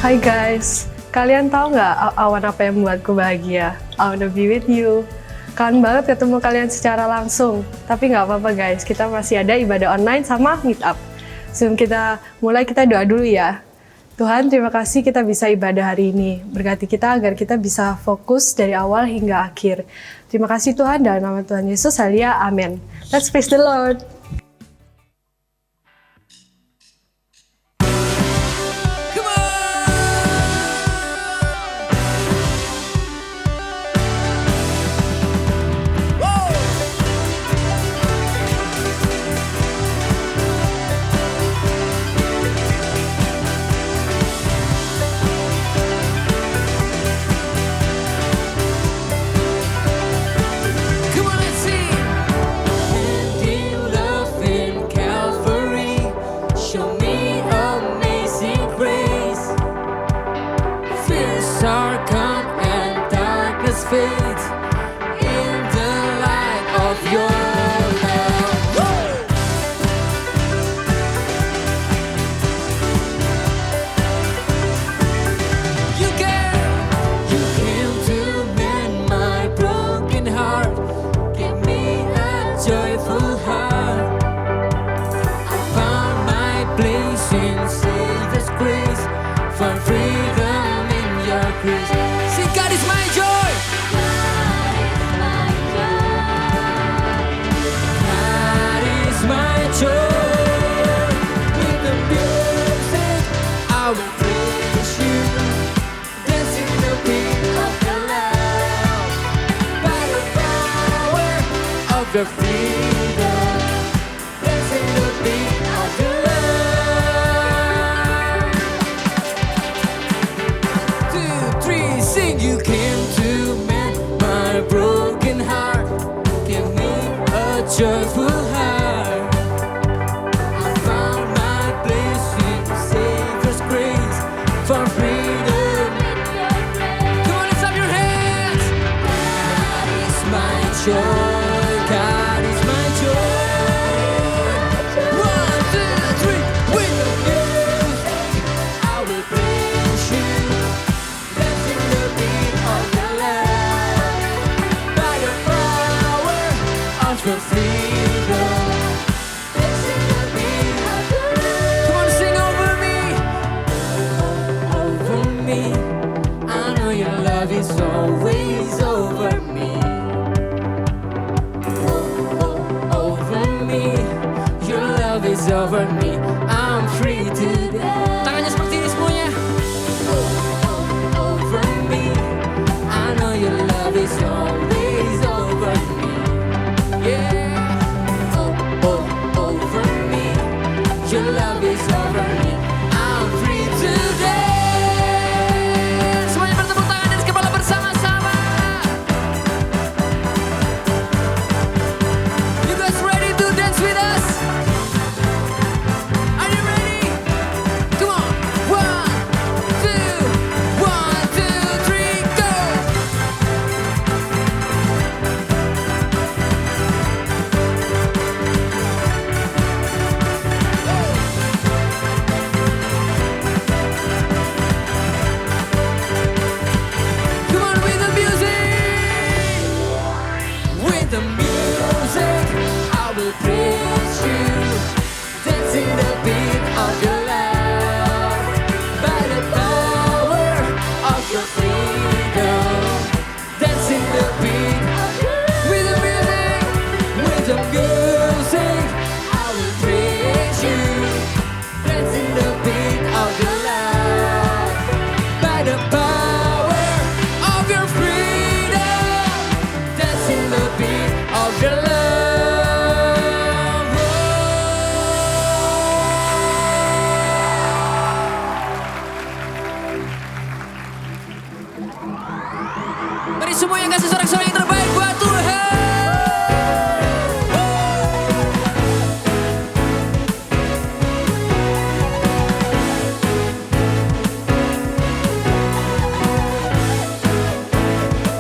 Hai guys, kalian tahu nggak awan apa yang membuatku bahagia? I wanna be with you. Kangen banget ketemu kalian secara langsung. Tapi nggak apa-apa guys, kita masih ada ibadah online sama meet up. Sebelum kita mulai, kita doa dulu ya. Tuhan, terima kasih kita bisa ibadah hari ini. Berkati kita agar kita bisa fokus dari awal hingga akhir. Terima kasih Tuhan, dalam nama Tuhan Yesus, haleluya, amin. Let's praise the Lord. The freedom, dancing the beat of your love. 2, 3, sing. You came to mend my broken heart, give me a joyful heart. I found my place in Savior's grace for freedom. Come on, lift up your hands. God is my joy. God is my joy. 1, 2, 3, with the music, I will praise you. Dancing the beat of the Lamb, by the power of your freedom. Dancing the beat of the Lamb. Come on, sing over me, over me. I know your love is always over me. Is over me, I'm free today. Tangannya seperti ini semuanya. Over me, I know your love is always over me. Yeah. Over me, your love is over me. I'm free today. Semuanya bertepuk tangan dan kepala bersama-sama. You guys ready to dance with us? Mari semua yang kasih sorak-sorak yang terbaik buat Tuhan.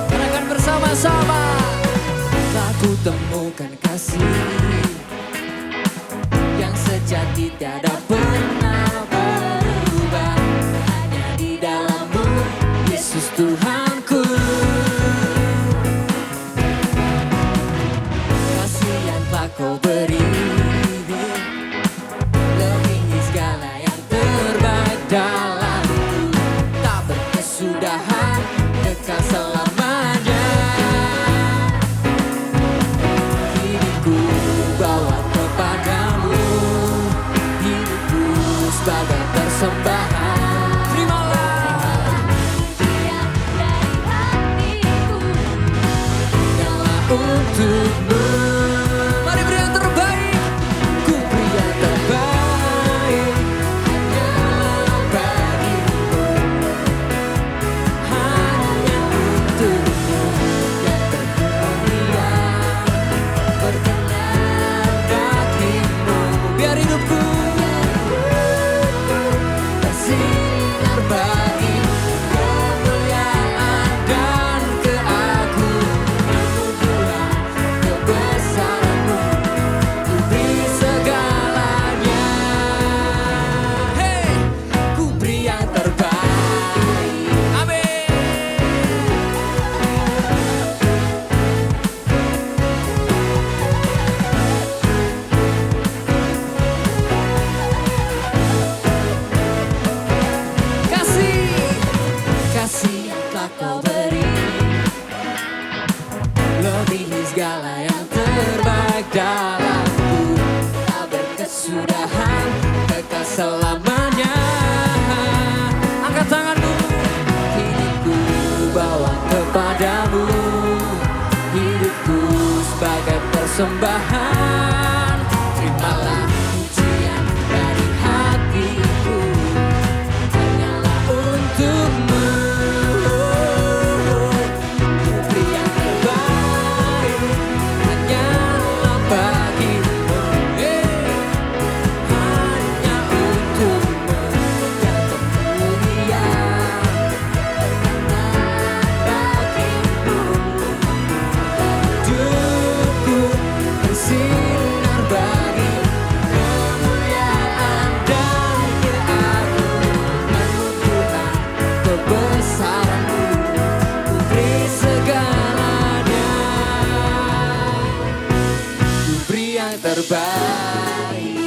Gerakan bersama-sama. Telah ku temukan kasih yang sejati tiada pernah berubah, hanya di untukmu. Mari beri yang terbaik, ku beri yang terbaik hanyalah bagimu, hanya untukmu yang termulia, berkenan bagimu. Biar hidupku bersinar bagi kemuliaan dan keagungan, kebesaranmu, ku beri segalanya. Hey, ku beri yang terbaik. Amin. Kasih yang telah kau beri lebihi segala yang terbaik dalamku, tak berkesudahan, kekal selamanya. Angkat tanganmu, hidupku bawa kepadamu, hidupku sebagai persembahan. Terimalah pujian dari hatiku, hanyalah untukmu. Ku beri yang terbaik hanyalah bagimu, hanya untukmu yang termulia, bagimu. Hidupku bersinar bagi kemuliaan dan keagungan-Mu Tuhan, kebesaran-Mu, ku beri segalanya, ku beri yang terbaik.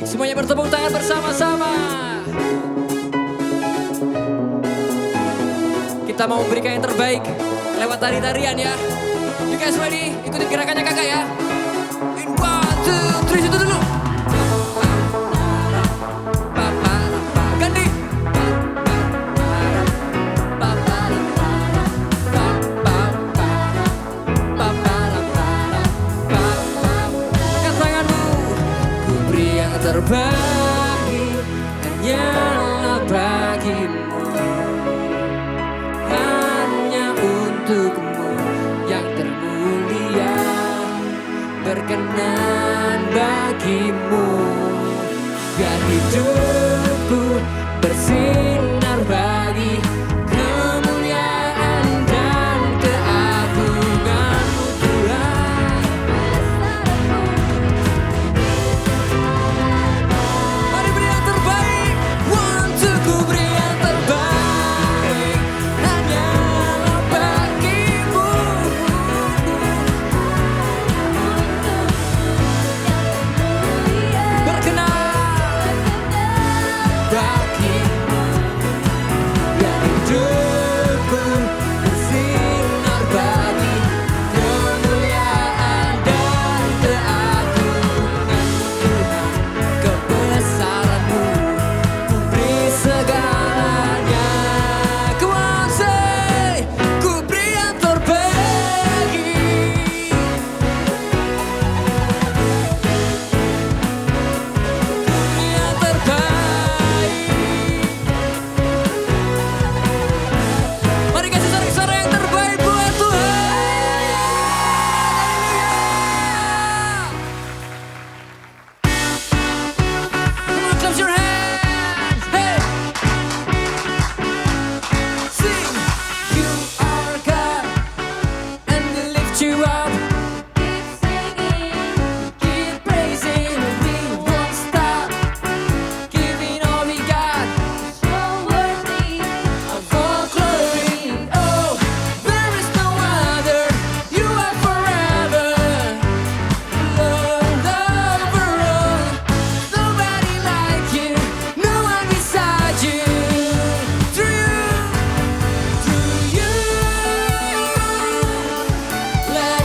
Semuanya bertepuk tangan bersama-sama. Kita mau memberikan yang terbaik lewat tari-tarian ya. You guys ready? Ikutin gerakannya kakak ya. In 1, 2, 3, situ dulu. Ganti. Angkat tanganmu. Ku beri yang terbaik hanyalah bagimu, hanya untukmu yang termulia, berkenan bagimu. Biar hidupku bersinar bagi kemuliaan dan keagungan-Mu Tuhan. Mari beri yang terbaik. One, two, ku beri yang terbaik hanyalah bagimu, berkenan bagimu. Biar hidupku bersinar bagi kemuliaan dan keagungan-Mu Tuhan, kebesaran-Mu, ku beri segalanya. Kuasa, ku beri yang terbaik, yang terbaik. Mari kasih sorak-sorai yang terbaik buat Tuhan. Come on, clap your hands. Hey, sing. You are God, and we lift you up. Keep singing, keep praising, we won't stop. Giving all we got, so worthy of all glory. Oh, there is no other. You are forever, Lord overall. Nobody like you, no one beside you. Through you, let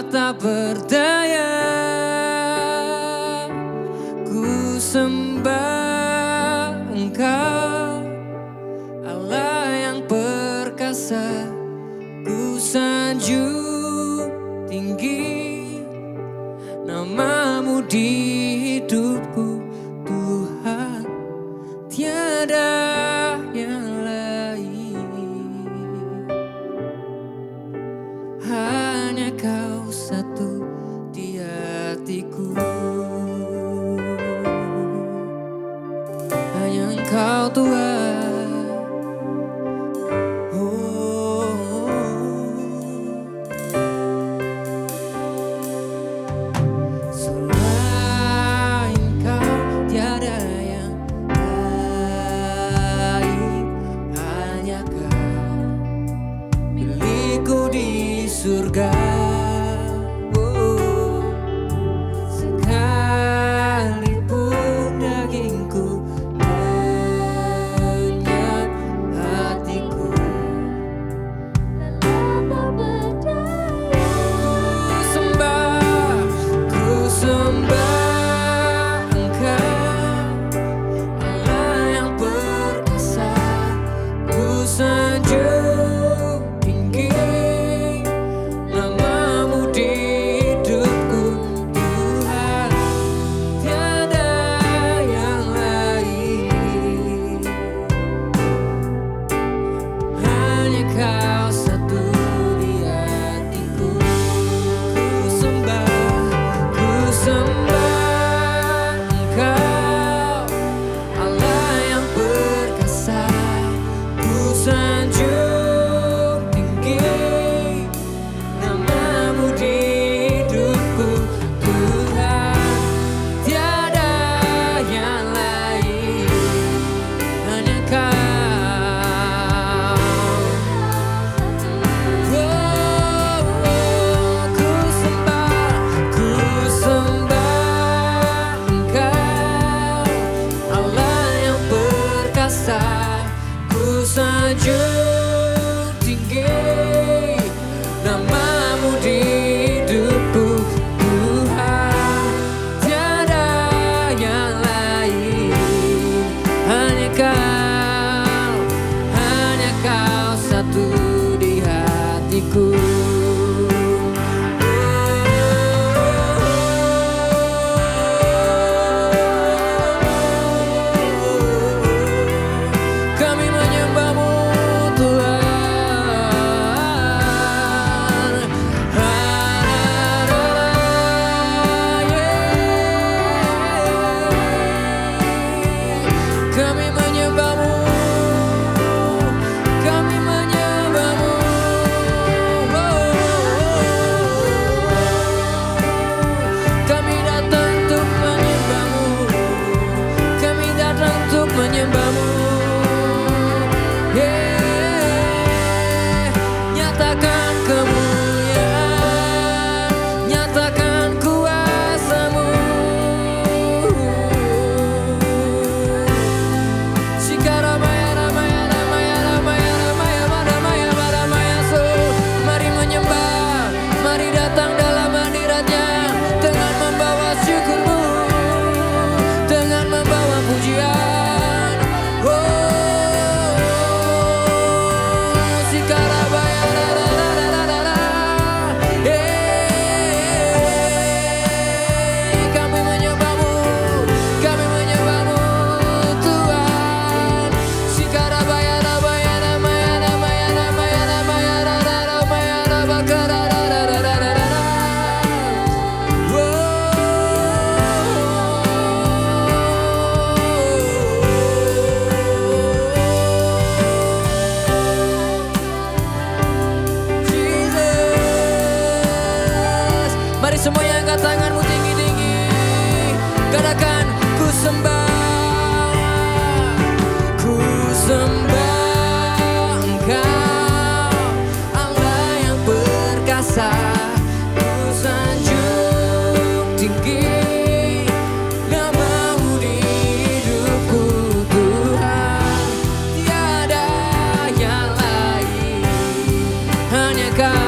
tak berdaya. Ku sembah Engkau, Allah yang perkasa. Ku sanjung tinggi namamu di hidupku, Tuhan, tiada yang lain. Hanya Kau satu di hatiku, hanya Engkau Tuhan. Selain Kau tiada yang lain, hanya Kau milikku di surga. Sekalipun dagingku lenyap, hatiku ku sembah Engkau, Allah yang perkasa. Ku sanjung tinggi namamu di hidupku, Tuhan, tiada yang lain. Hanya Kau satu di hatiku. Ku sembah Engkau, Allah yang perkasa. Ku sanjung tinggi namamu di hidupku, Tuhan, tiada yang lain. Hanya Kau. Ku sembah Engkau, Allah yang perkasa. Ku sanjung tinggi namamu di hidupku, Tuhan, tiada yang lain. Hanya Kau satu di hatiku. Kami menyembah-Mu, Tuhan. Kami menyembah-Mu, kami menyembah-Mu. Kami datang untuk menyembah-Mu, kami datang untuk menyembah-Mu. Nyatakan kemuliaan, nyatakan kuasa-Mu. Sikarabaya ramaya ramaya ramaya ramaya ramaya ramaya so. Mari menyembah, mari datang dalam hadirat-Nya dengan membawa syukur-Mu, dengan membawa pujian. Sikarabaya ra ra ra ra ra ra. Kami menyembah-Mu, kami menyembah-Mu, Tuhan. Sikarabaya rabaya ramaya ramaya ramaya ramaya ra ra ramaya rabaka ra ra ra ra ra ra ra. Jesus. Mari semuanya angkat tanganmu tinggi-tinggi. Katakan, ku sembah Engkau, Allah yang perkasa. Ku sanjung tinggi namamu di hidupku, Tuhan, tiada yang lain. Hanya Kau.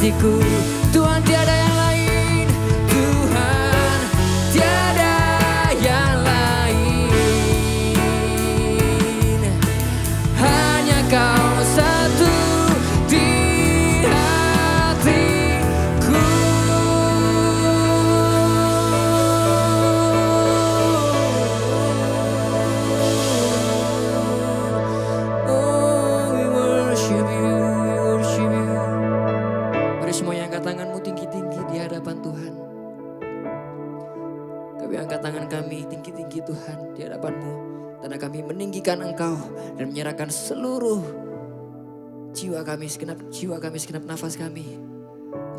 hatiku. Tuhan tiada yang lain, Tuhan tiada yang lain. Hanya Kau satu di hatiku. Oh, we worship you, we worship you. Mari semuanya angkat tanganmu tinggi-tinggi di hadapan Tuhan. Kami angkat tangan kami tinggi-tinggi Tuhan di hadapan-Mu. Karena kami meninggikan Engkau dan menyerahkan seluruh jiwa kami, segenap nafas kami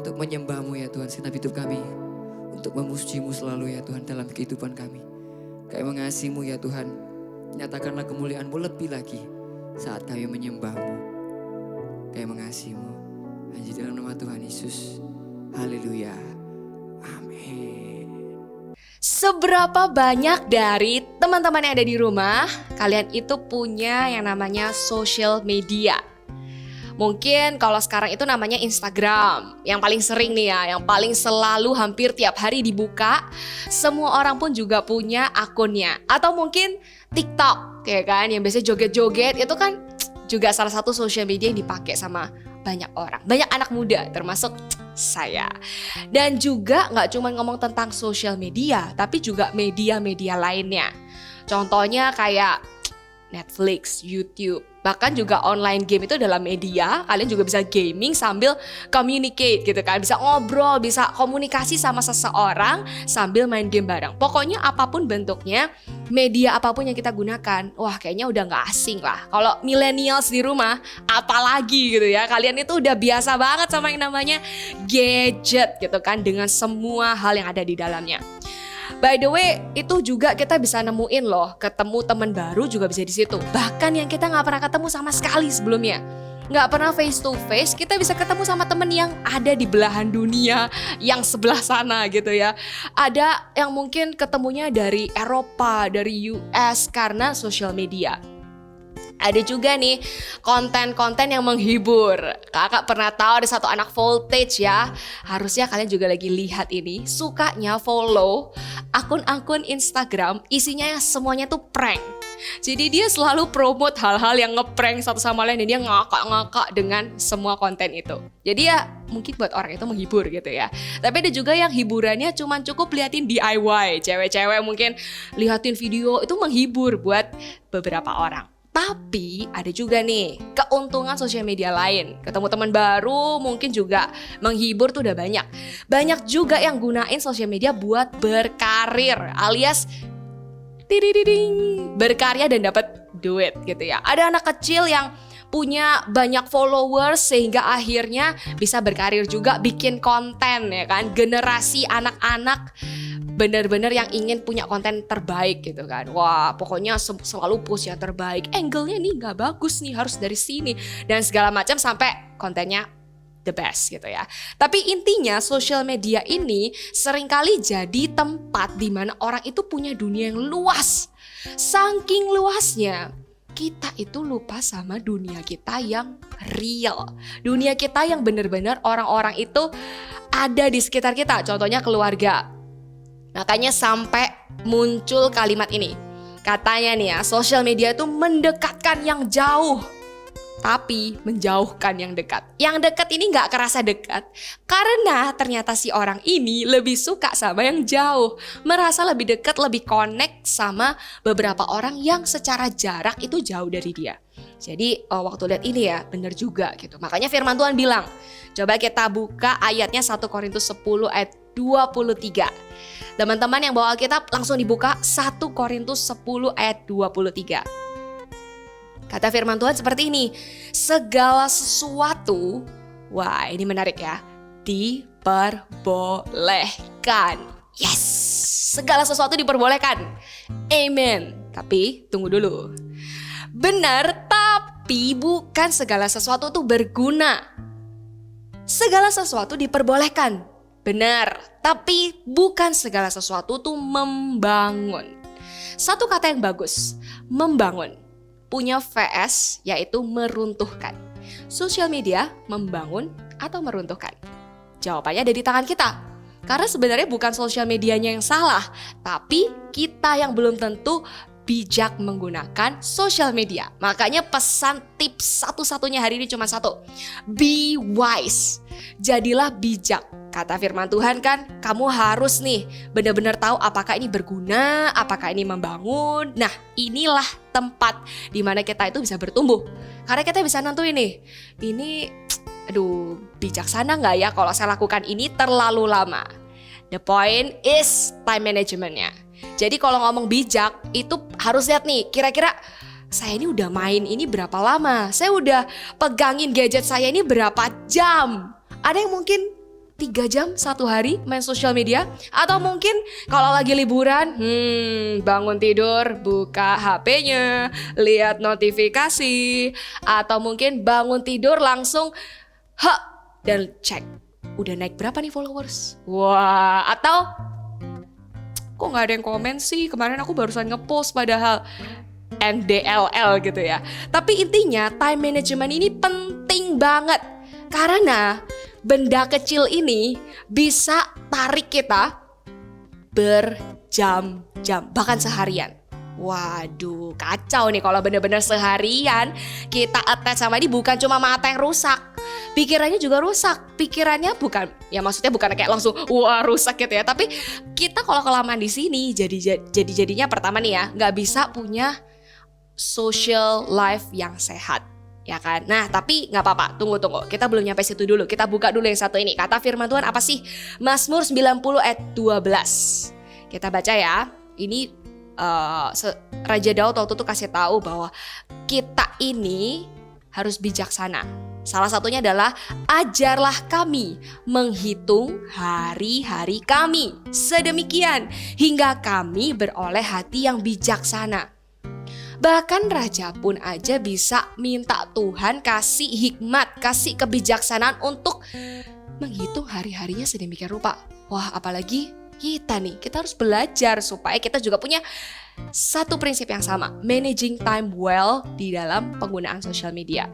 untuk menyembah-Mu ya Tuhan, segenap hidup kami. Untuk memuji-Mu selalu ya Tuhan dalam kehidupan kami. Kami mengasihi-Mu ya Tuhan. Nyatakanlah kemuliaan-Mu lebih lagi saat kami menyembah-Mu. Kami mengasihi-Mu. Hanya dalam nama Tuhan Yesus. Haleluya. Amin. Seberapa banyak dari teman-teman yang ada di rumah, kalian itu punya yang namanya social media? Mungkin kalau sekarang itu namanya Instagram, yang paling sering nih ya, yang paling selalu hampir tiap hari dibuka. Semua orang pun juga punya akunnya. Atau mungkin TikTok, ya kan, yang biasanya joget-joget, itu kan juga salah satu social media yang dipakai sama banyak orang. Banyak anak muda, termasuk saya. Dan juga gak cuma ngomong tentang social media, tapi juga media-media lainnya. Contohnya kayak Netflix, YouTube, bahkan juga online game itu adalah media. Kalian juga bisa gaming sambil communicate gitu kan. Bisa ngobrol, bisa komunikasi sama seseorang sambil main game bareng. Pokoknya apapun bentuknya, media apapun yang kita gunakan, wah kayaknya udah gak asing lah. Kalau millennials di rumah, apalagi gitu ya. Kalian itu udah biasa banget sama yang namanya gadget gitu kan, dengan semua hal yang ada di dalamnya. By the way, itu juga kita bisa nemuin loh, ketemu teman baru juga bisa di situ. Bahkan yang kita nggak pernah ketemu sama sekali sebelumnya, nggak pernah face to face, kita bisa ketemu sama temen yang ada di belahan dunia yang sebelah sana gitu ya. Ada yang mungkin ketemunya dari Eropa, dari US karena social media. Ada juga nih konten-konten yang menghibur. Kakak pernah tahu ada satu anak voltage ya. Harusnya kalian juga lagi lihat ini. Sukanya follow akun-akun Instagram isinya semuanya tuh prank. Jadi dia selalu promote hal-hal yang ngeprank satu sama lain. Dan dia ngakak-ngakak dengan semua konten itu. Jadi ya mungkin buat orang itu menghibur gitu ya. Tapi ada juga yang hiburannya cuma cukup liatin DIY. Cewek-cewek mungkin liatin video itu menghibur buat beberapa orang. Tapi ada juga nih keuntungan sosial media lain. Ketemu teman baru mungkin juga menghibur tuh udah banyak. Banyak juga yang gunain sosial media buat berkarir alias berkarya dan dapat duit gitu ya. Ada anak kecil yang punya banyak followers sehingga akhirnya bisa berkarir juga bikin konten ya kan. Generasi anak-anak benar-benar yang ingin punya konten terbaik gitu kan. Wah pokoknya selalu post yang terbaik. Angle-nya nih gak bagus nih, harus dari sini. Dan segala macam sampai kontennya the best gitu ya. Tapi intinya social media ini seringkali jadi tempat di mana orang itu punya dunia yang luas. Saking luasnya, kita itu lupa sama dunia kita yang real. Dunia kita yang benar-benar orang-orang itu ada di sekitar kita. Contohnya keluarga. Makanya sampai muncul kalimat ini. Katanya nih ya, sosial media itu mendekatkan yang jauh, tapi menjauhkan yang dekat. Yang dekat ini gak kerasa dekat, karena ternyata si orang ini lebih suka sama yang jauh. Merasa lebih dekat, lebih connect sama beberapa orang yang secara jarak itu jauh dari dia. Jadi waktu lihat ini ya benar juga gitu. Makanya firman Tuhan bilang, coba kita buka ayatnya 1 Korintus 10 ayat 23. Teman-teman yang bawa Alkitab langsung dibuka 1 Korintus 10 ayat 23. Kata firman Tuhan seperti ini, segala sesuatu, wah ini menarik ya, diperbolehkan. Yes, segala sesuatu diperbolehkan. Amen. Tapi tunggu dulu. Benar, tapi bukan segala sesuatu itu berguna. Segala sesuatu diperbolehkan. Benar, tapi bukan segala sesuatu itu membangun. Satu kata yang bagus, membangun. Punya VS yaitu meruntuhkan. Sosial media membangun atau meruntuhkan? Jawabannya ada di tangan kita. Karena sebenarnya bukan sosial medianya yang salah, tapi kita yang belum tentu bijak menggunakan sosial media. Makanya pesan tips satu-satunya hari ini cuma satu. Be wise. Jadilah bijak. Kata firman Tuhan kan, kamu harus nih benar-benar tahu apakah ini berguna, apakah ini membangun. Nah, inilah tempat di mana kita itu bisa bertumbuh. Karena kita bisa nentuin nih, ini bijaksana nggak ya kalau saya lakukan ini terlalu lama. The point is time managementnya. Jadi kalau ngomong bijak itu harus lihat nih, kira-kira saya ini udah main ini berapa lama, saya udah pegangin gadget saya ini berapa jam. Ada yang mungkin 3 jam satu hari main sosial media. Atau mungkin kalau lagi liburan, bangun tidur, buka HP-nya, lihat notifikasi. Atau mungkin bangun tidur langsung dan cek, udah naik berapa nih followers. Wah, atau kok gak ada yang komen sih, kemarin aku barusan ngepost padahal NDLL gitu ya. Tapi intinya time management ini penting banget. Karena benda kecil ini bisa tarik kita berjam-jam, bahkan seharian. Waduh, kacau nih kalau bener-bener seharian kita attach sama ini. Bukan cuma mata yang rusak, pikirannya juga rusak. Pikirannya bukan, ya maksudnya bukan kayak langsung wah rusak gitu ya. Tapi kita kalau kelamaan di sini jadinya pertama nih ya, nggak bisa punya social life yang sehat. Ya kan? Nah tapi gak apa-apa, tunggu. Kita belum nyampe situ dulu. Kita buka dulu yang satu ini. Kata firman Tuhan apa sih? Mazmur 90 ayat 12. Kita baca ya. Ini Raja Daud waktu itu kasih tahu bahwa kita ini harus bijaksana. Salah satunya adalah ajarlah kami menghitung hari-hari kami sedemikian hingga kami beroleh hati yang bijaksana. Bahkan raja pun aja bisa minta Tuhan kasih hikmat, kasih kebijaksanaan untuk menghitung hari-harinya sedemikian rupa. Wah, apalagi kita nih, kita harus belajar supaya kita juga punya satu prinsip yang sama, managing time well di dalam penggunaan sosial media.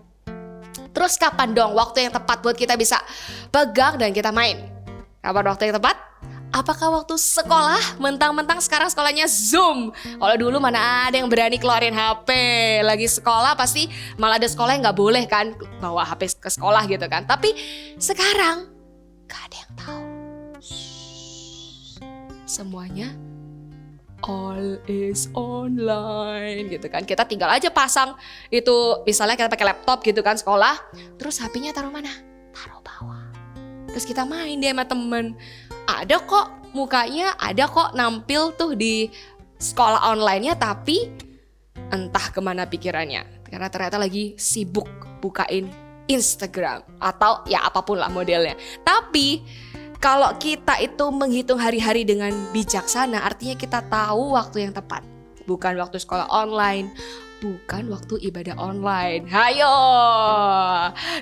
Terus kapan dong waktu yang tepat buat kita bisa pegang dan kita main? Kapan waktu yang tepat? Apakah waktu sekolah? Mentang-mentang sekarang sekolahnya Zoom. Kalau dulu mana ada yang berani keluarin HP. Lagi sekolah pasti malah ada sekolah yang gak boleh kan bawa HP ke sekolah gitu kan. Tapi sekarang gak ada yang tahu. Semuanya all is online gitu kan. Kita tinggal aja pasang itu, misalnya kita pakai laptop gitu kan sekolah. Terus HP-nya taruh mana? Taruh bawah. Terus kita main dia sama temen. Ada kok mukanya, ada kok nampil tuh di sekolah online-nya, tapi entah kemana pikirannya. Karena ternyata lagi sibuk bukain Instagram atau ya apapun lah modelnya. Tapi kalau kita itu menghitung hari-hari dengan bijaksana, artinya kita tahu waktu yang tepat. Bukan waktu sekolah online, bukan waktu ibadah online. Hayo,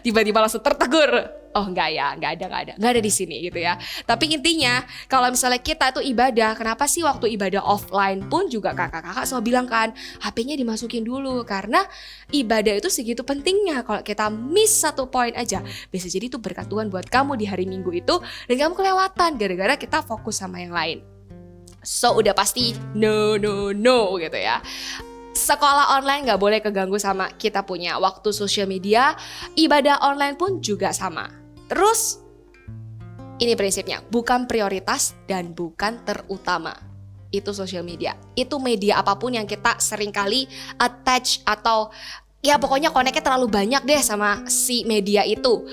tiba-tiba langsung tertegur. Oh enggak ya, enggak ada di sini gitu ya. Tapi intinya kalau misalnya kita itu ibadah, kenapa sih waktu ibadah offline pun juga kakak-kakak selalu bilang kan, HP-nya dimasukin dulu karena ibadah itu segitu pentingnya. Kalau kita miss satu poin aja, bisa jadi itu berkat Tuhan buat kamu di hari Minggu itu dan kamu kelewatan gara-gara kita fokus sama yang lain. So udah pasti no gitu ya. Sekolah online gak boleh keganggu sama kita punya waktu sosial media. Ibadah online pun juga sama. Terus ini prinsipnya, bukan prioritas dan bukan terutama. Itu sosial media. Itu media apapun yang kita seringkali attach atau ya pokoknya connect-nya terlalu banyak deh sama si media itu.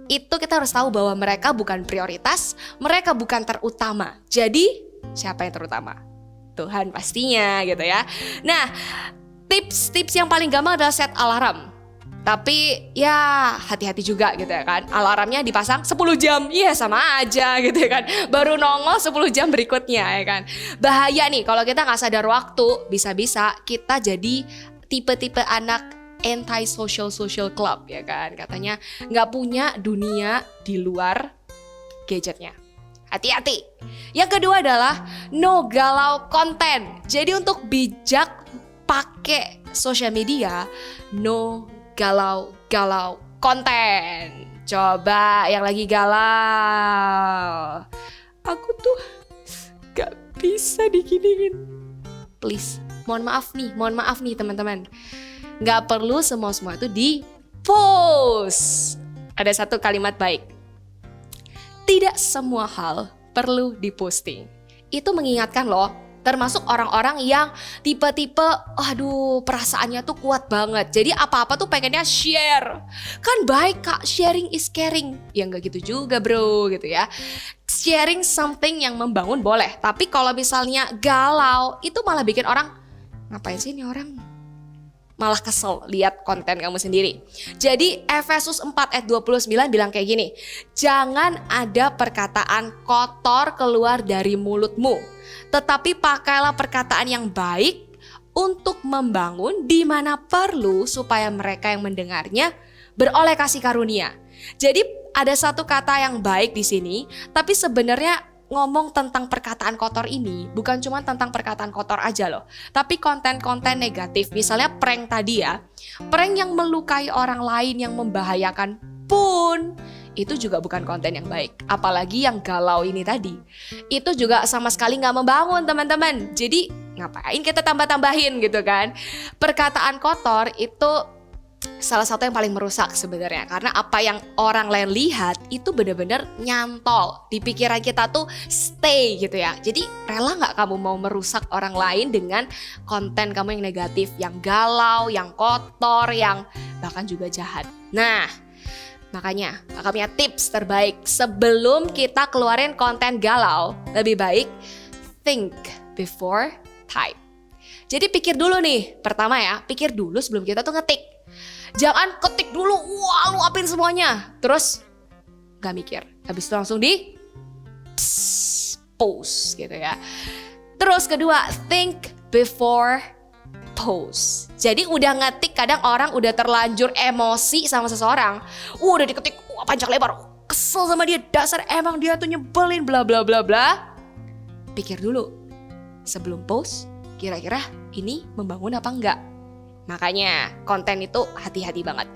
Itu kita harus tahu bahwa mereka bukan prioritas, mereka bukan terutama. Jadi siapa yang terutama? Tuhan pastinya gitu ya. Nah, tips yang paling gampang adalah set alarm. Tapi ya hati-hati juga gitu ya kan. Alarmnya dipasang 10 jam. Iya sama aja gitu ya kan. Baru nongol 10 jam berikutnya ya kan. Bahaya nih kalau kita gak sadar waktu. Bisa-bisa kita jadi tipe-tipe anak anti-social club ya kan. Katanya gak punya dunia di luar gadgetnya. Hati-hati. Yang kedua adalah no galau konten. Jadi untuk bijak pakai sosial media, no galau konten. Coba yang lagi galau. Aku tuh gak bisa diginiin. Please, mohon maaf nih teman-teman. Gak perlu semua itu di-post. Ada satu kalimat baik. Tidak semua hal perlu diposting. Itu mengingatkan loh, termasuk orang-orang yang tipe-tipe aduh perasaannya tuh kuat banget. Jadi apa-apa tuh pengennya share. Kan baik Kak, sharing is caring. Ya nggak gitu juga bro gitu ya. Sharing something yang membangun boleh. Tapi kalau misalnya galau itu malah bikin orang, ngapain sih ini orang? Malah kesel lihat konten kamu sendiri. Jadi Efesus 4 ayat 29 bilang kayak gini. Jangan ada perkataan kotor keluar dari mulutmu, tetapi pakailah perkataan yang baik untuk membangun di mana perlu supaya mereka yang mendengarnya beroleh kasih karunia. Jadi ada satu kata yang baik di sini, tapi sebenarnya ngomong tentang perkataan kotor ini bukan cuma tentang perkataan kotor aja loh, tapi konten-konten negatif. Misalnya prank tadi ya, prank yang melukai orang lain, yang membahayakan pun itu juga bukan konten yang baik. Apalagi yang galau ini tadi, itu juga sama sekali gak membangun teman-teman. Jadi ngapain kita tambah-tambahin gitu kan. Perkataan kotor itu salah satu yang paling merusak sebenarnya, karena apa yang orang lain lihat itu benar-benar nyantol di pikiran kita tuh stay gitu ya. Jadi rela nggak kamu mau merusak orang lain dengan konten kamu yang negatif, yang galau, yang kotor, yang bahkan juga jahat. Nah, makanya kakak punya tips terbaik sebelum kita keluarin konten galau. Lebih baik think before type. Jadi pikir dulu nih, pertama ya, pikir dulu sebelum kita tuh ngetik. Jangan ketik dulu, wah luapin semuanya, terus gak mikir, habis itu langsung di post gitu ya. Terus kedua, think before post. Jadi udah ngetik, kadang orang udah terlanjur emosi sama seseorang, udah diketik panjang lebar, kesel sama dia, dasar emang dia tuh nyebelin bla bla bla bla. Pikir dulu sebelum post, kira-kira ini membangun apa enggak. Makanya konten itu hati-hati banget.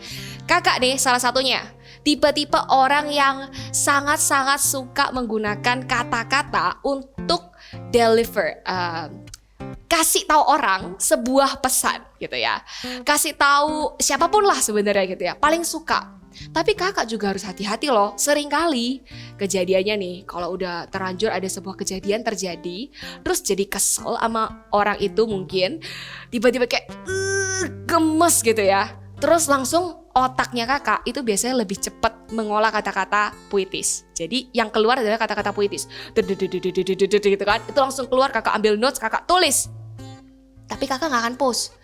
Kakak nih salah satunya, tipe-tipe orang yang sangat-sangat suka menggunakan kata-kata untuk deliver, kasih tahu orang sebuah pesan gitu ya. Kasih tahu siapapun lah sebenarnya gitu ya, paling suka. Tapi kakak juga harus hati-hati loh. Seringkali kejadiannya nih, kalau udah terlanjur ada sebuah kejadian terjadi, terus jadi kesel sama orang itu mungkin, tiba-tiba kayak gemes gitu ya. Terus langsung otaknya kakak itu biasanya lebih cepat mengolah kata-kata puitis. Jadi yang keluar adalah kata-kata puitis. Gitu kan. Itu langsung keluar, kakak ambil notes, kakak tulis. Tapi kakak gak akan post.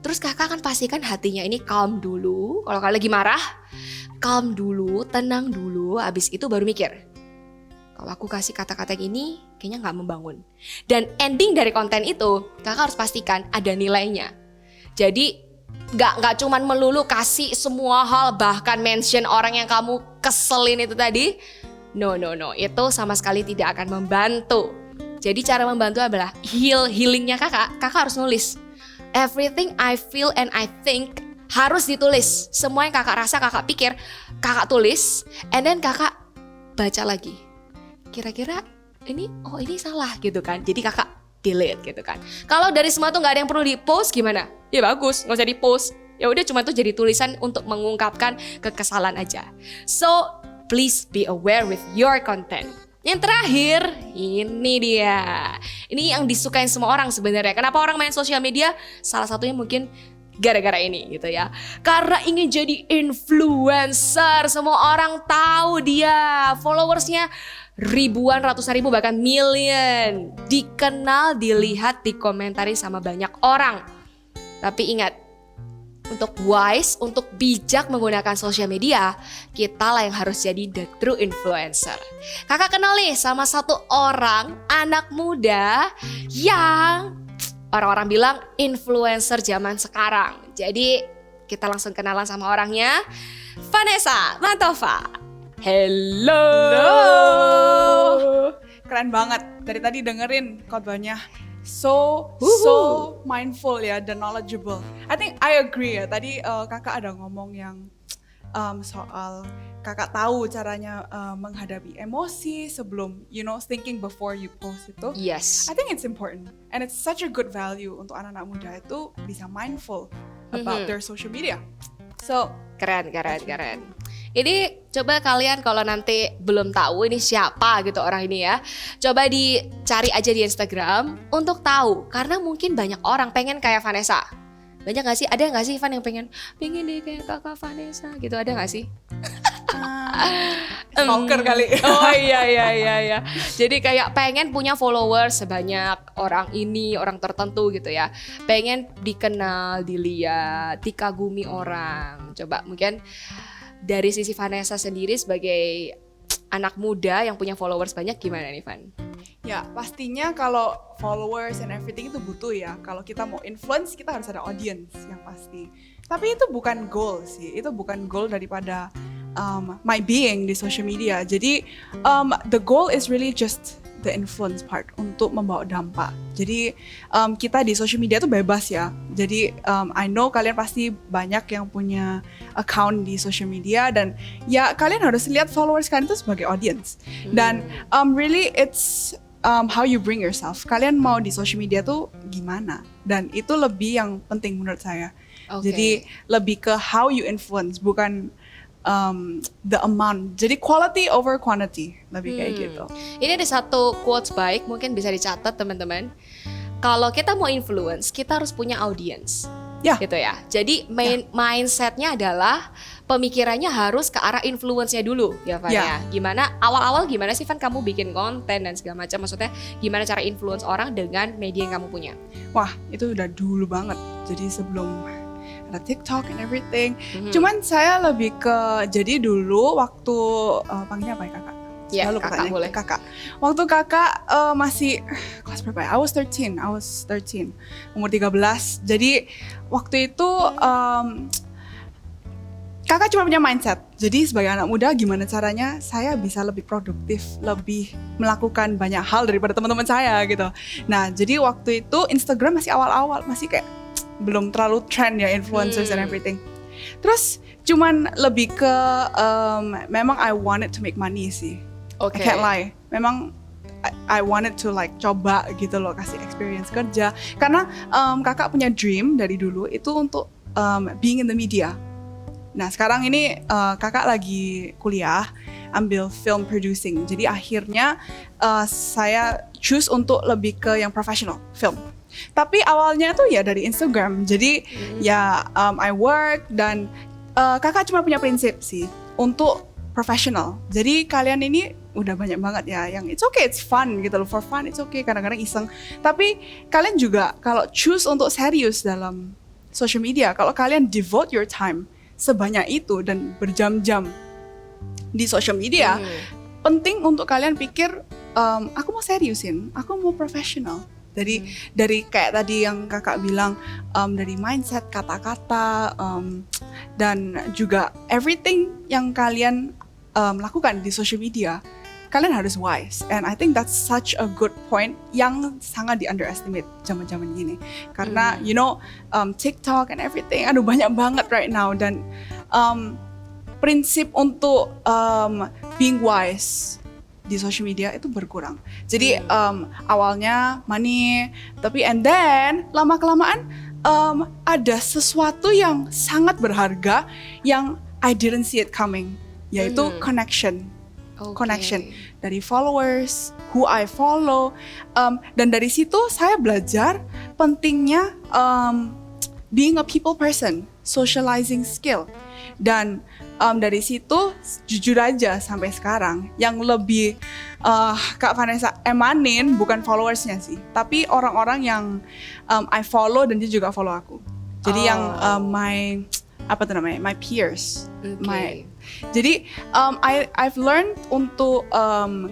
Terus kakak akan pastikan hatinya ini calm dulu. Kalau kakak lagi marah, calm dulu, tenang dulu. Abis itu baru mikir, kalau aku kasih kata-kata gini kayaknya gak membangun. Dan ending dari konten itu kakak harus pastikan ada nilainya. Jadi gak cuman melulu kasih semua hal, bahkan mention orang yang kamu keselin itu tadi. No, itu sama sekali tidak akan membantu. Jadi cara membantu adalah healingnya kakak harus nulis. Everything I feel and I think harus ditulis. Semua yang kakak rasa, kakak pikir, kakak tulis. And then kakak baca lagi. Kira-kira ini salah gitu kan. Jadi kakak delete gitu kan. Kalau dari semua tuh gak ada yang perlu di-post gimana? Ya bagus, gak usah di-post. Ya udah cuma tuh jadi tulisan untuk mengungkapkan kekesalan aja. So please be aware with your content. Yang terakhir, ini dia. Ini yang disukain semua orang sebenarnya. Kenapa orang main sosial media? Salah satunya mungkin gara-gara ini gitu ya. Karena ingin jadi influencer. Semua orang tahu dia. Followersnya ribuan, ratusan ribu, bahkan million. Dikenal, dilihat, dikomentari sama banyak orang. Tapi ingat, untuk wise, untuk bijak menggunakan sosial media, kita lah yang harus jadi the true influencer. Kakak kenal nih sama satu orang, anak muda yang orang-orang bilang influencer zaman sekarang. Jadi kita langsung kenalan sama orangnya. Vanessa Mantova. Hello. Keren banget. Dari tadi dengerin khotbahnya. So mindful ya, dan knowledgeable. I think I agree ya. Tadi kakak ada ngomong yang soal kakak tahu caranya menghadapi emosi sebelum thinking before you post itu. Yes. I think it's important and it's such a good value untuk anak-anak muda itu bisa mindful about their social media. So Keren. Ini coba kalian kalau nanti belum tahu ini siapa gitu orang ini ya, coba dicari aja di Instagram untuk tahu, karena mungkin banyak orang pengen kayak Vanessa. Banyak gak sih? Ada gak sih Van yang pengen deh kayak kakak Vanessa gitu, ada gak sih? stalker kali. Oh iya. Jadi kayak pengen punya followers sebanyak orang ini, orang tertentu gitu ya. Pengen dikenal, dilihat, dikagumi orang. Coba mungkin dari sisi Vanessa sendiri sebagai anak muda yang punya followers banyak, gimana nih Van? Ya pastinya kalau followers and everything itu butuh ya. Kalau kita mau influence kita harus ada audience yang pasti. Tapi itu bukan goal sih. Itu bukan goal daripada my being di social media. Jadi the goal is really just the influence part untuk membawa dampak. Jadi kita di social media tuh bebas ya. Jadi I know kalian pasti banyak yang punya account di social media dan ya kalian harus lihat followers kalian itu sebagai audience. Dan really it's how you bring yourself. Kalian mau di social media tuh gimana? Dan itu lebih yang penting menurut saya. Okay. Jadi lebih ke how you influence, bukan the amount. Jadi quality over quantity, lebih kayak gitu. Ini ada satu quotes baik, mungkin bisa dicatat teman-teman. Kalau kita mau influence, kita harus punya audience. Ya. Gitu ya. Jadi mindsetnya adalah pemikirannya harus ke arah influence-nya dulu ya Van ya. Gimana awal-awal gimana sih Van kamu bikin konten dan segala macam, maksudnya gimana cara influence orang dengan media yang kamu punya? Wah, itu udah dulu banget. Jadi sebelum ada TikTok and everything. Cuman saya lebih ke, jadi dulu waktu panggilnya apa ya kakak? Ya, Lalu kakak boleh. Kakak. Waktu kakak masih kelas berapa ya? I was 13, umur 13. Jadi waktu itu kakak cuma punya mindset. Jadi sebagai anak muda gimana caranya saya bisa lebih produktif, lebih melakukan banyak hal daripada teman-teman saya gitu. Nah, jadi waktu itu Instagram masih awal-awal, masih kayak belum terlalu trend ya, influencers and everything. Terus cuman lebih ke memang I wanted to make money sih. Okay. I can't lie. Memang I wanted to like coba gitu loh, kasih experience kerja. Karena kakak punya dream dari dulu itu untuk being in the media. Nah sekarang ini kakak lagi kuliah ambil film producing. Jadi akhirnya saya choose untuk lebih ke yang professional film. Tapi awalnya tuh ya dari Instagram. Jadi ya I work dan kakak cuma punya prinsip sih untuk professional. Jadi kalian ini udah banyak banget ya yang it's okay, it's fun gitu loh, for fun it's okay, kadang-kadang iseng. Tapi kalian juga kalau choose untuk serius dalam social media, kalau kalian devote your time sebanyak itu dan berjam-jam di social media, penting untuk kalian pikir aku mau seriusin, aku mau professional. Dari kayak tadi yang kakak bilang, dari mindset, kata-kata, dan juga everything yang kalian lakukan di social media, kalian harus wise. And I think that's such a good point yang sangat di underestimate zaman-zaman gini. Karena you know TikTok and everything, aduh banyak banget right now, dan prinsip untuk being wise di social media itu berkurang. Jadi awalnya money, tapi and then lama-kelamaan ada sesuatu yang sangat berharga yang I didn't see it coming, yaitu connection. Connection dari followers, who I follow, dan dari situ saya belajar pentingnya being a people person, socializing skill. Dan dari situ jujur aja sampai sekarang yang lebih Kak Vanessa emanin bukan followersnya sih, tapi orang-orang yang I follow dan dia juga follow aku. Jadi yang my peers, jadi I've learned untuk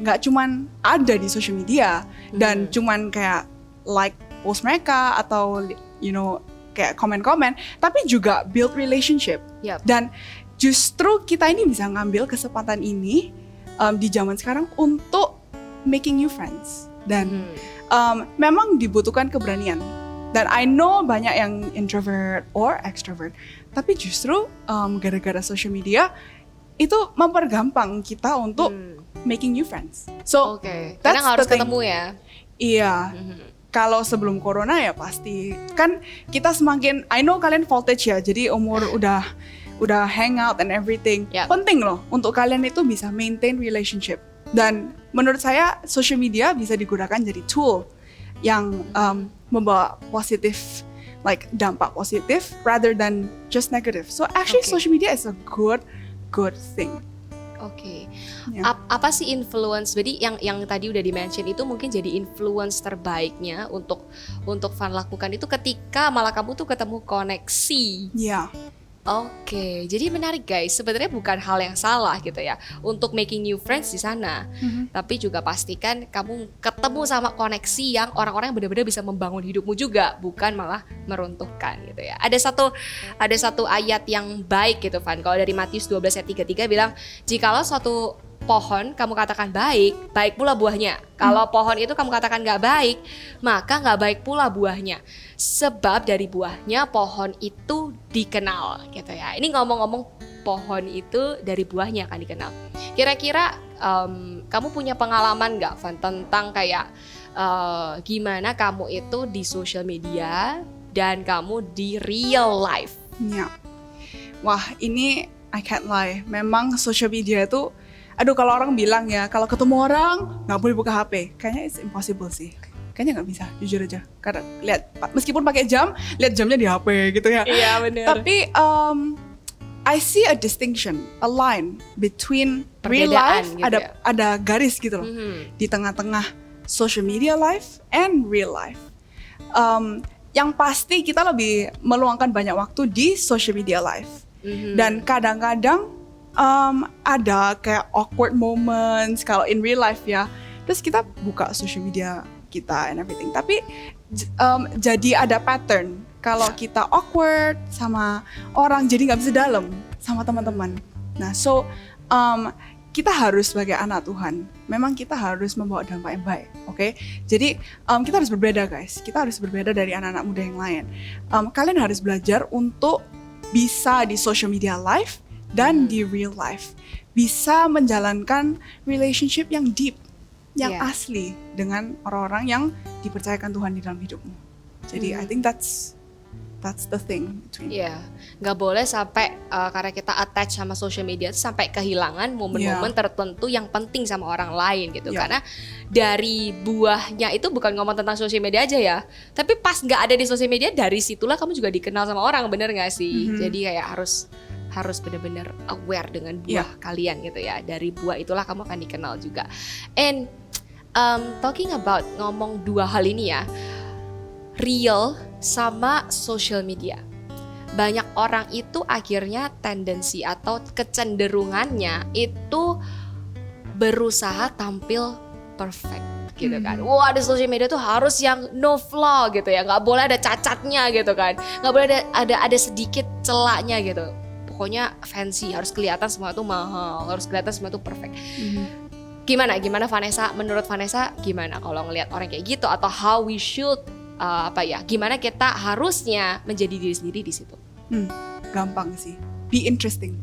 nggak cuman ada di social media dan cuman kayak like post mereka atau you know kayak komen-komen, tapi juga build relationship. Dan justru kita ini bisa ngambil kesempatan ini di zaman sekarang untuk making new friends. Dan memang dibutuhkan keberanian Dan I know banyak yang introvert or extrovert, tapi justru gara-gara social media itu mempergampang kita untuk making new friends. So Oke, that's kadang harus the thing. ketemu ya. Iya. Kalau sebelum corona ya pasti kan kita semakin, I know kalian voltage ya, jadi umur udah hang out and everything. Yep. Penting loh untuk kalian itu bisa maintain relationship. Dan menurut saya social media bisa digunakan jadi tool yang membawa positif, like dampak positif rather than just negative. So actually Okay. social media is a good thing. Oke. Ya. Apa sih influence? Jadi yang tadi udah di-mention itu mungkin jadi influence terbaiknya untuk Van lakukan itu ketika malah kamu tuh ketemu koneksi. Ya. Oke, jadi menarik guys. Sebenarnya bukan hal yang salah gitu ya untuk making new friends di sana. Tapi juga pastikan kamu ketemu sama koneksi yang orang-orang yang benar-benar bisa membangun hidupmu juga, bukan malah meruntuhkan gitu ya. Ada satu ayat yang baik gitu Van. Kalau dari Matius 12 ayat 33 bilang, "Jikalau suatu pohon kamu katakan baik, baik pula buahnya. Kalau pohon itu kamu katakan gak baik, maka gak baik pula buahnya. Sebab dari buahnya pohon itu dikenal," gitu ya. Ini ngomong-ngomong pohon itu dari buahnya akan dikenal. Kira-kira kamu punya pengalaman gak Van tentang kayak gimana kamu itu di social media dan kamu di real life? Ya. Wah, ini I can't lie. Memang social media itu, aduh kalau orang bilang ya, kalau ketemu orang nggak boleh buka HP. Kayaknya it's impossible sih. Kayaknya nggak bisa, jujur aja. Karena lihat, meskipun pakai jam, lihat jamnya di HP gitu ya. Iya benar. Tapi I see a distinction, a line between real Perbedaan life, gitu ya. ada garis gitu loh, di tengah-tengah social media life and real life. Yang pasti kita lebih meluangkan banyak waktu di social media life. Dan kadang-kadang ada kayak awkward moments kalau in real life ya. Terus kita buka social media kita and everything. Tapi jadi ada pattern kalau kita awkward sama orang, jadi nggak bisa dalam sama teman-teman. Nah, so kita harus sebagai anak Tuhan, memang kita harus membawa dampak yang baik, oke? Jadi kita harus berbeda guys, kita harus berbeda dari anak-anak muda yang lain. Kalian harus belajar untuk bisa di social media life dan di real life, bisa menjalankan relationship yang deep, yang Yeah. asli dengan orang-orang yang dipercayakan Tuhan di dalam hidupmu. Jadi I think that's the thing between. Iya, nggak boleh sampai karena kita attach sama social media sampai kehilangan momen-momen tertentu yang penting sama orang lain gitu. Yeah. Karena dari buahnya itu bukan ngomong tentang social media aja ya, tapi pas nggak ada di social media, dari situlah kamu juga dikenal sama orang, bener nggak sih? Jadi kayak harus benar-benar aware dengan buah kalian gitu ya. Dari buah itulah kamu akan dikenal juga. And talking about ngomong dua hal ini ya, real sama social media. Banyak orang itu akhirnya tendensi atau kecenderungannya itu berusaha tampil perfect gitu kan. Wah, di social media tuh harus yang no flaw gitu ya, nggak boleh ada cacatnya gitu kan, nggak boleh ada sedikit celaknya gitu. Pokoknya fancy, harus kelihatan semua itu mahal, harus kelihatan semua itu perfect. Gimana Vanessa? Menurut Vanessa gimana kalau ngelihat orang kayak gitu, atau how we should gimana kita harusnya menjadi diri sendiri di situ? Gampang sih. Be interesting.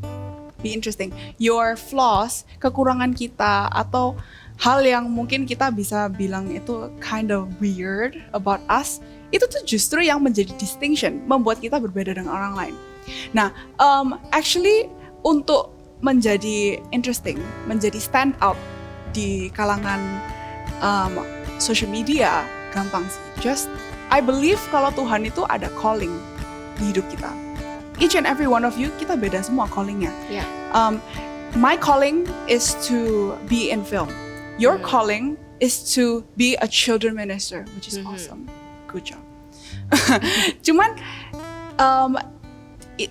Your flaws, kekurangan kita, atau hal yang mungkin kita bisa bilang itu kind of weird about us, itu tuh justru yang menjadi distinction, membuat kita berbeda dengan orang lain. Nah, actually untuk menjadi interesting, menjadi stand out di kalangan social media, gampang sih. Just I believe kalau Tuhan itu ada calling di hidup kita. Each and every one of you, kita beda semua callingnya. Ya. My calling is to be in film. Your calling is to be a children minister, which is awesome. Good job. Cuman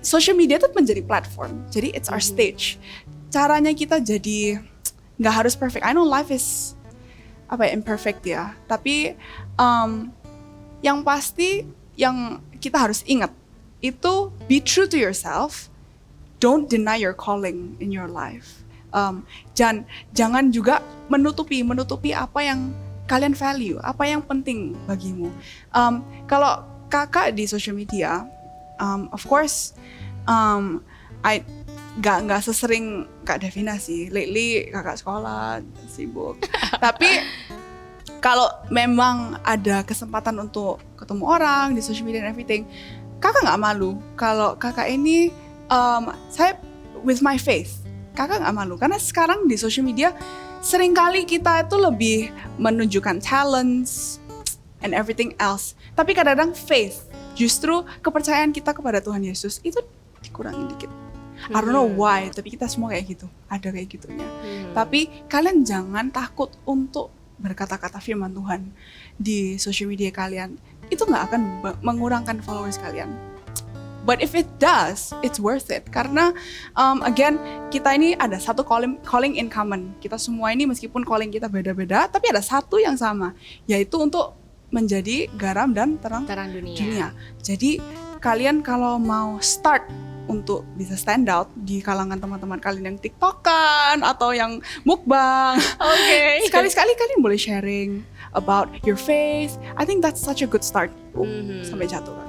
social media itu menjadi platform. Jadi it's our stage. Caranya kita jadi nggak harus perfect. I know life is imperfect ya. Tapi yang pasti yang kita harus ingat itu be true to yourself. Don't deny your calling in your life. Jangan juga menutupi apa yang kalian value, apa yang penting bagimu. Kalau kakak di social media, of course, I nggak sesering Kak Devina sih. Lately kakak sekolah sibuk. Tapi kalau memang ada kesempatan untuk ketemu orang di social media and everything, kakak nggak malu. Kalau kakak ini, saya with my faith, kakak nggak malu. Karena sekarang di social media seringkali kita itu lebih menunjukkan talents and everything else. Tapi kadang-kadang faith, justru kepercayaan kita kepada Tuhan Yesus itu dikurangin dikit. I don't know why, tapi kita semua kayak gitu, ada kayak gitunya. Tapi kalian jangan takut untuk berkata-kata firman Tuhan di social media kalian. Itu nggak akan mengurangkan followers kalian. But if it does, it's worth it. Karena again, kita ini ada satu calling in common. Kita semua ini meskipun calling kita beda-beda, tapi ada satu yang sama, yaitu untuk menjadi garam dan terang dunia. Jadi kalian kalau mau start untuk bisa stand out di kalangan teman-teman kalian yang TikTokan atau yang mukbang, sekali-sekali kalian boleh sharing about your faith. I think that's such a good start. Sampai jatuh kan.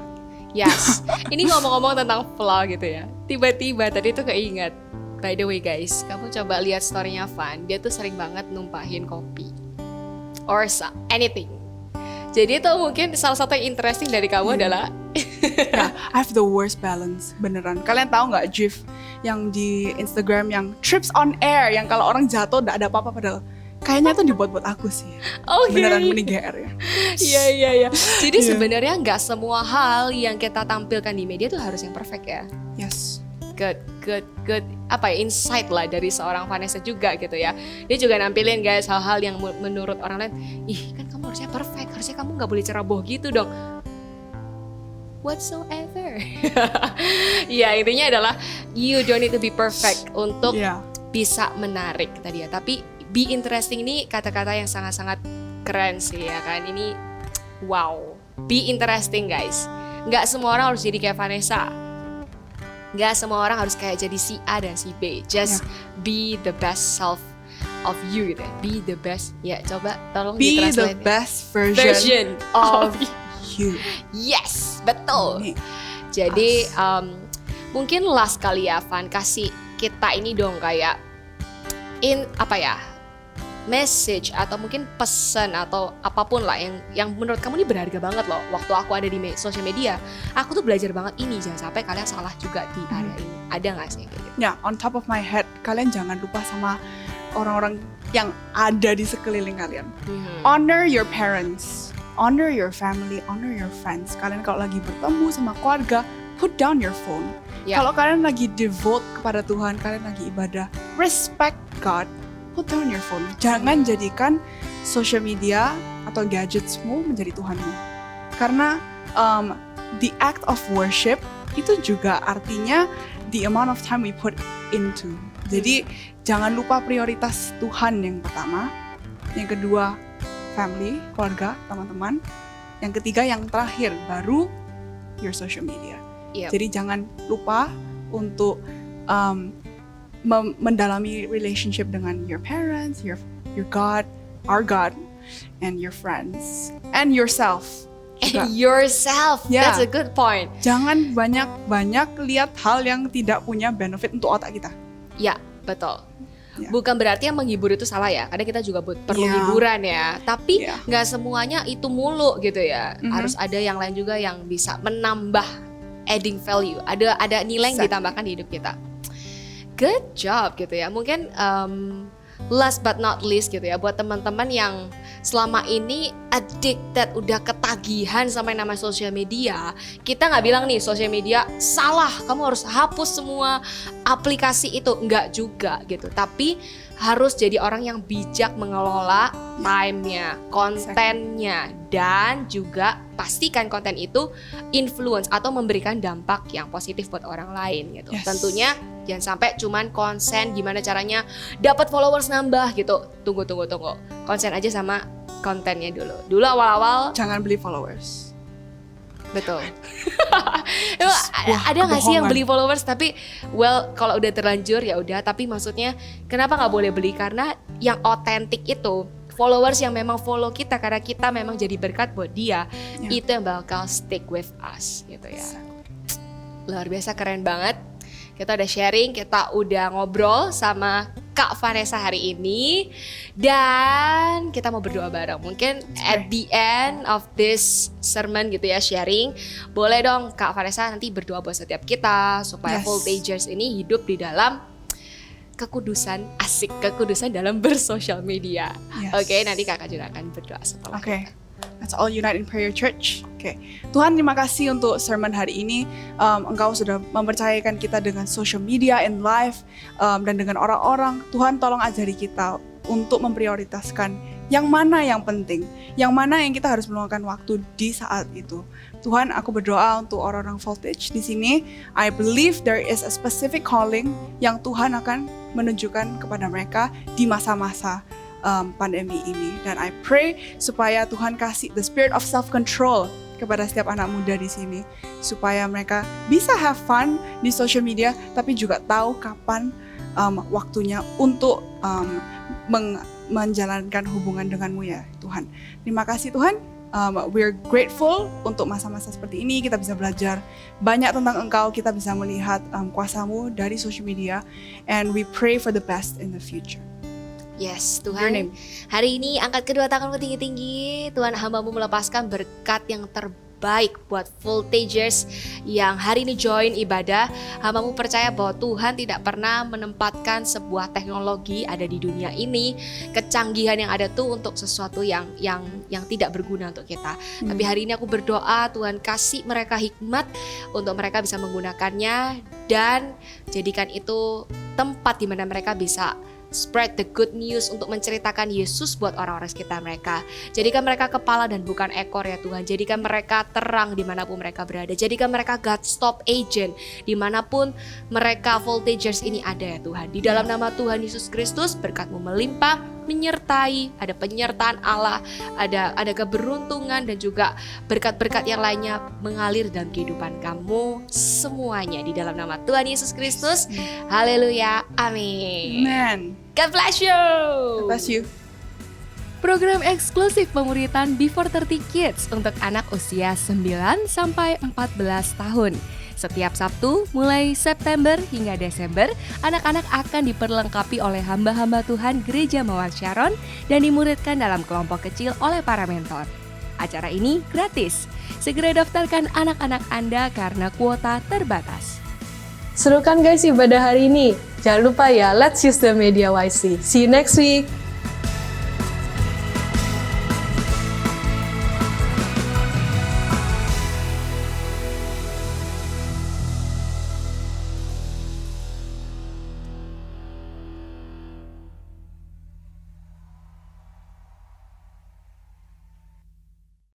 Yes, ini ngomong-ngomong tentang vlog gitu ya. Tiba-tiba tadi tuh keinget. By the way guys, kamu coba lihat story-nya Van. Dia tuh sering banget numpahin kopi or anything. Jadi itu mungkin salah satu yang interesting dari kamu adalah Yeah, I have the worst balance, beneran. Kalian tahu nggak GIF yang di Instagram yang trips on air, yang kalau orang jatuh nggak ada apa-apa, padahal kayaknya itu dibuat-buat aku sih. Beneran mending GR ya. Iya. Jadi sebenarnya nggak semua hal yang kita tampilkan di media tuh harus yang perfect ya. Yes. Good apa ya, insight lah dari seorang Vanessa juga gitu ya. Dia juga nampilin guys hal-hal yang menurut orang lain, ih kan kamu harusnya perfect, harusnya kamu nggak boleh ceroboh gitu dong. Whatsoever. Ya intinya adalah you don't need to be perfect untuk bisa menarik tadi ya. Tapi be interesting ini kata-kata yang sangat-sangat keren sih ya kan. Ini wow, be interesting guys. Nggak semua orang harus jadi kayak Vanessa. Nggak semua orang harus kayak jadi si A dan si B. Just be the best self of you gitu ya. Be the best. Ya coba tolong Be ditranslate. the best version of you. Yes, betul. Jadi mungkin last kali ya Van, kasih kita ini dong kayak message atau mungkin pesan atau apapun lah yang menurut kamu ini berharga banget loh. Waktu aku ada di social media, aku tuh belajar banget ini, jangan sampai kalian salah juga di area ini. Ada nggak sih kayak gitu? Ya, on top of my head, kalian jangan lupa sama orang-orang yang ada di sekeliling kalian. Honor your parents, honor your family, honor your friends. Kalian kalau lagi bertemu sama keluarga, put down your phone. Kalau kalian lagi devote kepada Tuhan, kalian lagi ibadah, respect God, put down your phone. Jangan jadikan social media atau gadgetsmu menjadi Tuhanmu. Karena the act of worship itu juga artinya the amount of time we put into. Jadi jangan lupa prioritas Tuhan yang pertama, yang kedua family, keluarga, teman-teman, yang ketiga, yang terakhir baru your social media. Jadi jangan lupa untuk mendalami relationship dengan your parents, your God, our God, and your friends, and yourself. And yourself, that's a good point. Jangan banyak-banyak lihat hal yang tidak punya benefit untuk otak kita. Ya, betul. Bukan berarti yang menghibur itu salah ya, kadang kita juga perlu hiburan ya. Tapi nggak semuanya itu mulu gitu ya. Harus ada yang lain juga yang bisa menambah adding value. Ada nilai yang ditambahkan di hidup kita. Good job gitu ya. Mungkin last but not least gitu ya, buat teman-teman yang selama ini addicted, udah ketagihan sama yang namanya sosial media. Kita nggak bilang nih sosial media salah, kamu harus hapus semua aplikasi itu, enggak juga gitu. Tapi harus jadi orang yang bijak mengelola time-nya, kontennya, dan juga pastikan konten itu influence atau memberikan dampak yang positif buat orang lain gitu. Tentunya jangan sampai cuman konsen gimana caranya dapat followers nambah gitu. Tunggu. Konsen aja sama kontennya dulu. Dulu awal-awal jangan beli followers. Betul. Ada nggak sih yang beli followers tapi kalau udah terlanjur ya udah. Tapi maksudnya kenapa nggak boleh beli? Karena yang otentik itu followers yang memang follow kita karena kita memang jadi berkat buat dia, Ya. itu yang bakal stick with us gitu ya. Luar biasa, keren banget. Kita udah sharing, kita udah ngobrol sama Kak Vanessa hari ini, dan kita mau berdoa bareng. Mungkin at the end of this sermon gitu ya, sharing, boleh dong Kak Vanessa nanti berdoa buat setiap kita supaya Yes. Voltagers ini hidup di dalam kekudusan, asik kekudusan dalam bersosial media. Yes. Oke, nanti kakak juga akan berdoa setelah. Oke, that's all Unite in Prayer Church. Oke, Tuhan terima kasih untuk sermon hari ini. Engkau sudah mempercayakan kita dengan social media in life dan dengan orang-orang. Tuhan tolong ajari kita untuk memprioritaskan yang mana yang penting, yang mana yang kita harus meluangkan waktu di saat itu. Tuhan, aku berdoa untuk orang-orang Voltage di sini. I believe there is a specific calling yang Tuhan akan menunjukkan kepada mereka di masa-masa pandemi ini. Dan I pray supaya Tuhan kasih the spirit of self-control kepada setiap anak muda di sini, supaya mereka bisa have fun di social media, tapi juga tahu kapan waktunya untuk menjalankan hubungan denganmu ya Tuhan. Terima kasih Tuhan. We're grateful untuk masa-masa seperti ini. Kita bisa belajar banyak tentang Engkau. Kita bisa melihat kuasa-Mu dari social media. And we pray for the best in the future. Yes, Your Tuhan, name. hari ini angkat kedua tanganmu tinggi-tinggi. Tuhan, hamba-Mu melepaskan berkat yang terbaik buat Voltagers yang hari ini join ibadah. Hamba-Mu percaya bahwa Tuhan tidak pernah menempatkan sebuah teknologi ada di dunia ini, kecanggihan yang ada tuh untuk sesuatu yang tidak berguna untuk kita. Tapi hari ini aku berdoa Tuhan kasih mereka hikmat untuk mereka bisa menggunakannya dan jadikan itu tempat di mana mereka bisa spread the good news untuk menceritakan Yesus buat orang-orang sekitar mereka. Jadikan mereka kepala dan bukan ekor ya Tuhan. Jadikan mereka terang dimanapun mereka berada. Jadikan mereka God stop agent dimanapun mereka Voltagers ini ada ya Tuhan. Di dalam nama Tuhan Yesus Kristus, berkat-Mu melimpah, menyertai, ada penyertaan Allah, ada keberuntungan dan juga berkat-berkat yang lainnya mengalir dalam kehidupan kamu semuanya di dalam nama Tuhan Yesus Kristus. Haleluya. Amin. Amen. God bless you. God bless you. Program eksklusif pemuritan Before 30 Kids untuk anak usia 9 sampai 14 tahun. Setiap Sabtu mulai September hingga Desember, anak-anak akan diperlengkapi oleh hamba-hamba Tuhan Gereja Mawar Sharon dan dimuridkan dalam kelompok kecil oleh para mentor. Acara ini gratis. Segera daftarkan anak-anak Anda karena kuota terbatas. Seru kan guys ibadah hari ini? Jangan lupa ya, let's use the media wisely. See you next week.